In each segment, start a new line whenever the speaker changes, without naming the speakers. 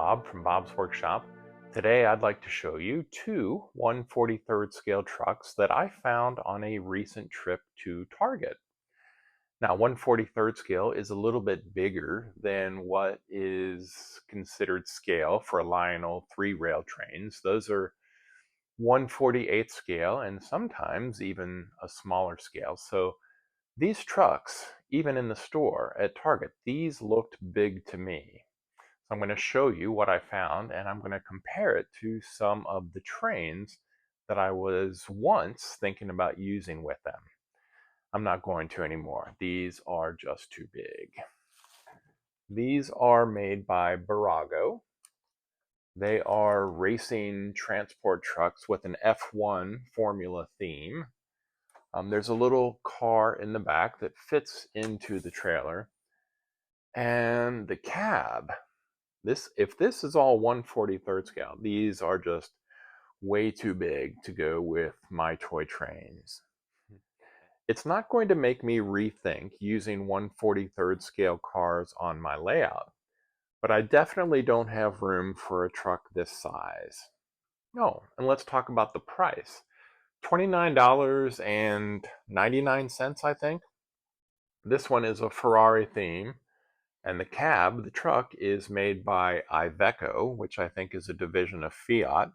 Bob from Bob's Workshop. Today I'd like to show you two 1/43rd scale trucks that I found on a recent trip to Target. Now 1/43rd scale is a little bit bigger than what is considered scale for Lionel 3-rail trains. Those are 1/48th scale and sometimes even a smaller scale. So these trucks, even in the store at Target, these looked big to me. So I'm going to show you what I found, and I'm going to compare it to some of the trains that I was once thinking about using with them. I'm not going to anymore. These are just too big. These are made by BBurago. They are racing transport trucks with an F1 formula theme. There's a little car in the back that fits into the trailer. And the cab, if this is all 1/43rd scale, these are just way too big to go with my toy trains. It's not going to make me rethink using 1/43rd scale cars on my layout, but I definitely don't have room for a truck this size. No, and let's talk about the price. $29.99, I think. This one is a Ferrari theme. And the cab, the truck, is made by Iveco, which I think is a division of Fiat.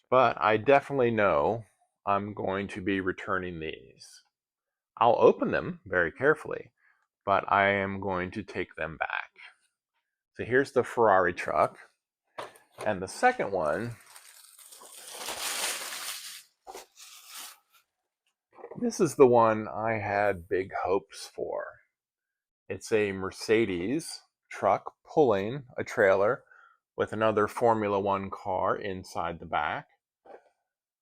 But I definitely know I'm going to be returning these. I'll open them very carefully, but I am going to take them back. So here's the Ferrari truck. And the second one, this is the one I had big hopes for. It's a Mercedes truck pulling a trailer with another Formula One car inside the back.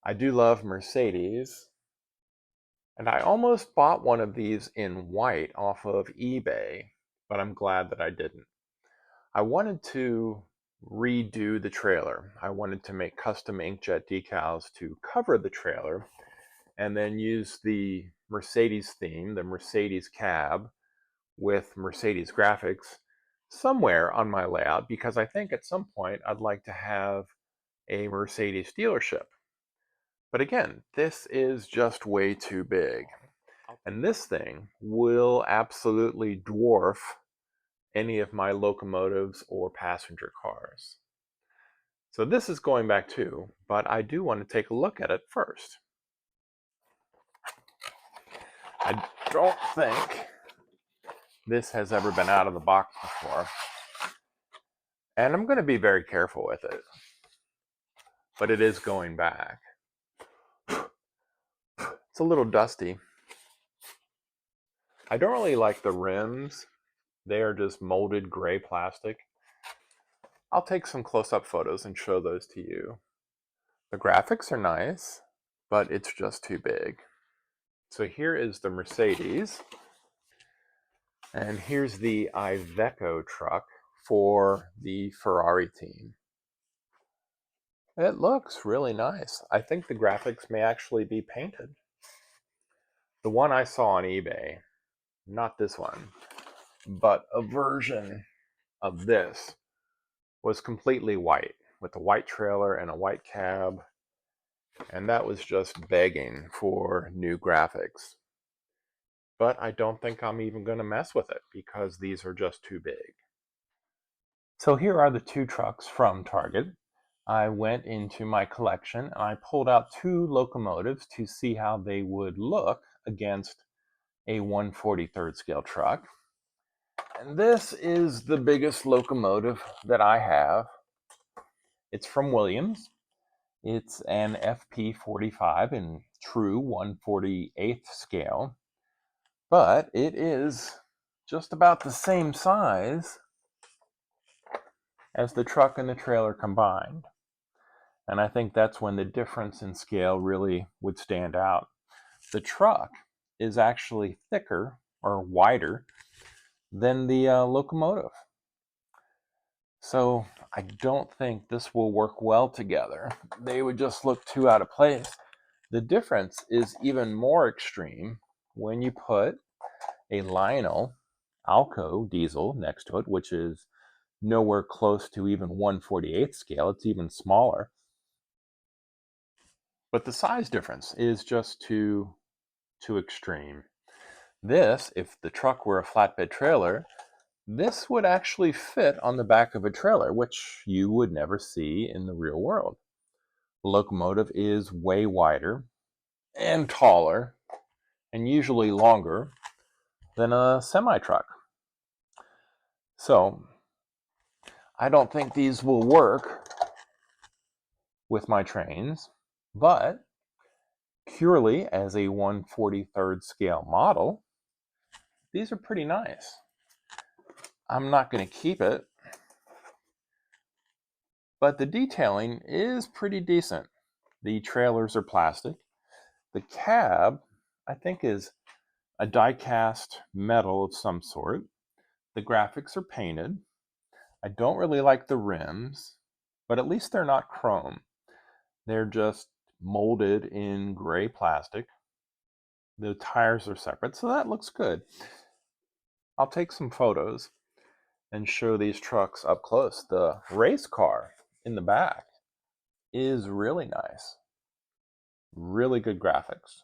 I do love Mercedes, and I almost bought one of these in white off of eBay, but I'm glad that I didn't. I wanted to redo the trailer. I wanted to make custom inkjet decals to cover the trailer and then use the Mercedes theme, the Mercedes cab, with Mercedes graphics somewhere on my layout, because I think at some point I'd like to have a Mercedes dealership. But again, this is just way too big. And this thing will absolutely dwarf any of my locomotives or passenger cars. So this is going back too, but I do want to take a look at it first. I don't think this has ever been out of the box before. And I'm going to be very careful with it. But it is going back. It's a little dusty. I don't really like the rims. They are just molded gray plastic. I'll take some close-up photos and show those to you. The graphics are nice, but it's just too big. So here is the Mercedes. And here's the Iveco truck for the Ferrari team. It looks really nice. I think the graphics may actually be painted. The one I saw on eBay, not this one, but a version of this, was completely white with a white trailer and a white cab, and that was just begging for new graphics. But I don't think I'm even going to mess with it because these are just too big. So here are the two trucks from Target. I went into my collection and I pulled out two locomotives to see how they would look against a 1/43rd scale truck. And this is the biggest locomotive that I have. It's from Williams. It's an FP45 in true 1/48th scale, but it is just about the same size as the truck and the trailer combined. And I think that's when the difference in scale really would stand out. The truck is actually thicker or wider than the locomotive. So I don't think this will work well together. They would just look too out of place. The difference is even more extreme when you put a Lionel Alco diesel next to it, which is nowhere close to even 1/48 scale. It's even smaller. But the size difference is just too extreme. This, if the truck were a flatbed trailer, this would actually fit on the back of a trailer, which you would never see in the real world. The locomotive is way wider and taller and usually longer than a semi-truck. So I don't think these will work with my trains, but purely as a 1/43 scale model, these are pretty nice. I'm not going to keep it, but the detailing is pretty decent. The trailers are plastic. The cab, I think, is a die-cast metal of some sort. The graphics are painted. I don't really like the rims, but at least they're not chrome. They're just molded in gray plastic. The tires are separate, so that looks good. I'll take some photos and show these trucks up close. The race car in the back is really nice. Really good graphics.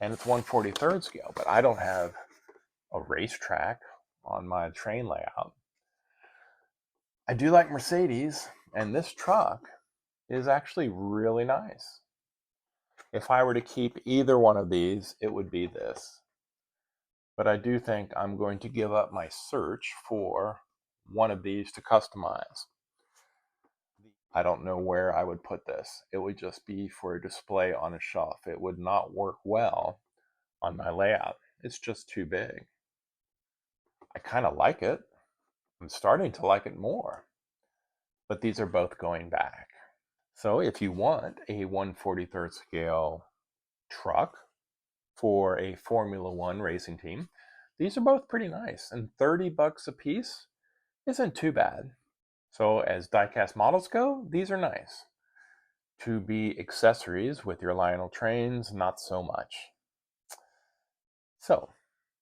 And it's 1/43 scale, but I don't have a racetrack on my train layout. I do like Mercedes, and this truck is actually really nice. If I were to keep either one of these, it would be this. But I do think I'm going to give up my search for one of these to customize. I don't know where I would put this. It would just be for a display on a shelf. It would not work well on my layout. It's just too big. I kind of like it. I'm starting to like it more. But these are both going back. So if you want a 1/43 scale truck for a Formula One racing team, these are both pretty nice. And $30 a piece isn't too bad. So as diecast models go, these are nice. To be accessories with your Lionel trains, not so much. So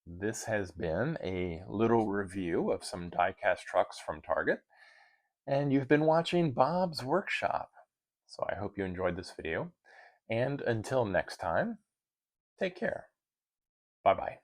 this has been a little review of some diecast trucks from Target. And you've been watching Bob's Workshop. So I hope you enjoyed this video. And until next time, take care. Bye-bye.